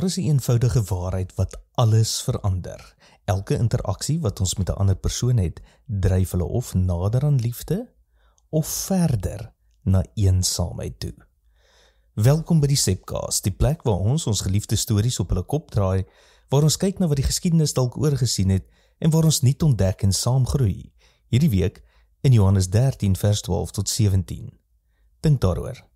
Daar is 'n eenvoudige waarheid wat alles verander. Elke interaksie wat ons met 'n ander persoon het, dryf hulle of nader aan liefde, of verder na eensaamheid toe. Welkom by die Sepcast, die plek waar ons geliefde stories op hulle kop draai, waar ons kyk na wat die geskiedenis dalk oorgesien het, en waar ons nuut ontdek en saam groei. Hierdie week in Johannes 13 vers 12 tot 17. Dink daaroor.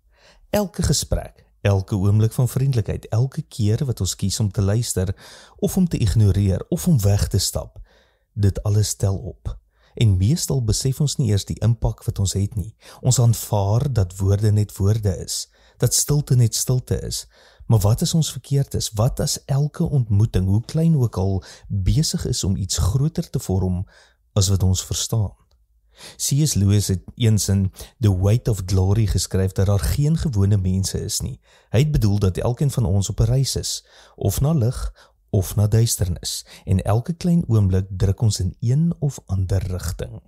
Elke gesprek, elke oomblik van vriendelikheid, elke keer wat ons kies om te luister, of om te ignoreer, of om weg te stap, dit alles tel op. En meestal besef ons nie eers die impak wat ons het nie. Ons aanvaar dat woorde net woorde is, dat stilte net stilte is. Maar wat as ons verkeerd is? Wat as elke ontmoeting, hoe klein ook al, besig is om iets groter te vorm as wat ons verstaan? C.S. Lewis het eens in The Weight of Glory geskryf dat daar geen gewone mense is nie. Hy het bedoel dat elkeen van ons op 'n reis is, of na lig, of na duisternis, en elke klein oomblik druk ons in een of ander rigting.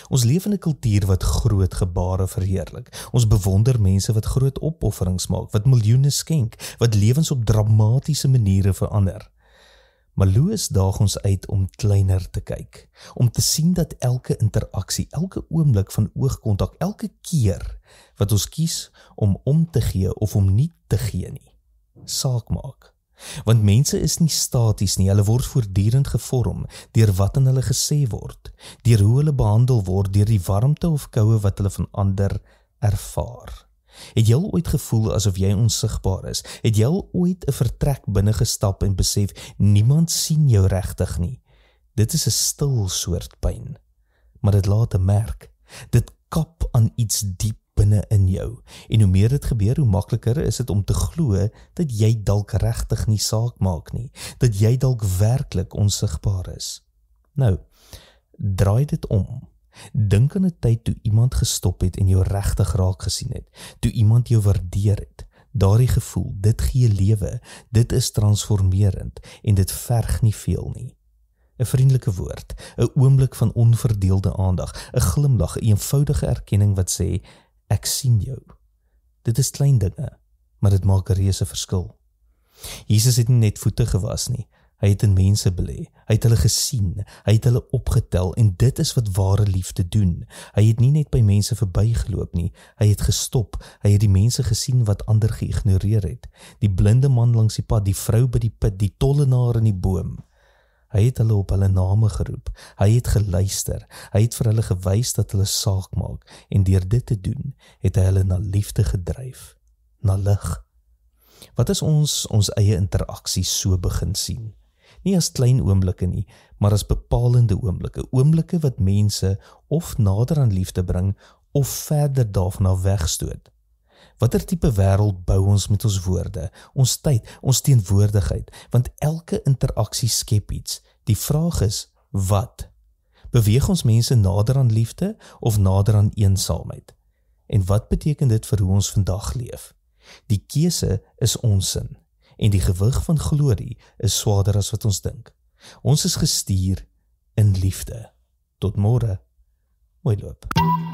Ons leef in 'n kultuur wat groot gebare verheerlik. Ons bewonder mense wat groot opofferings maak, wat miljoene skenk, wat lewens op dramatiese maniere verander. Maar Lewis daag ons uit om kleiner te kyk, om te sien dat elke interaksie, elke oomblik van oogkontak, elke keer wat ons kies om te gee of om nie te gee nie, saak maak. Want mense is nie staties nie, hulle word voortdurend gevorm deur wat aan hulle gesê word, deur hoe hulle behandel word, deur die warmte of koue wat hulle van ander ervaar. Het jy al ooit gevoel asof jy onsigbaar is? Het jy al ooit 'n vertrek binne gestap en besef, niemand sien jou regtig nie? Dit is 'n stil soort pyn, maar dit laat 'n merk. Dit kap aan iets diep binne in jou. En hoe meer dit gebeur, hoe makliker is dit om te glo dat jy dalk regtig nie saak maak nie, dat jy dalk werklik onsigbaar is. Nou, draai dit om. Dink aan 'n tyd toe iemand gestop het en jou regtig raak gesien het, toe iemand jou waardeer het. Daardie gevoel, dit gee lewe, dit is transformerend en dit verg nie veel nie. 'n vriendelike woord, 'n oomblik van onverdeelde aandag, 'n glimlag, 'n eenvoudige erkenning wat sê, ek sien jou. Dit is klein dinge, maar dit maak 'n reuse verskil. Jesus het nie net voete gewas nie. Hy het in mense belê, hy het hulle gesien, hy het hulle opgetel en dit is wat ware liefde doen. Hy het nie net by mense verbygeloop nie, hy het gestop, hy het die mense gesien wat ander geïgnoreer het. Die blinde man langs die pad, die vrou by die put, die tollenaar in die boom. Hy het hulle op hulle name geroep, hy het geluister, hy het vir hulle gewys dat hulle saak maak en deur dit te doen, het hy hulle na liefde gedryf, na lig. Wat as ons eie interaksie so begin sien? Nie as klein oomblikke nie, maar as bepalende oomblikke, oomblikke wat mense of nader aan liefde bring, of verder daarvan wegstoot. Watter tipe wêreld bou ons met ons woorde, ons tyd, ons teenwoordigheid, want elke interaksie skep iets. Die vraag is, wat? Beweeg ons mense nader aan liefde, of nader aan eensaamheid? En wat beteken dit vir hoe ons vandag leef? Die keuse is ons sin. En die gewig van glorie is swaarder as wat ons dink. Ons is gestuur in liefde. Tot môre. Mooi loop.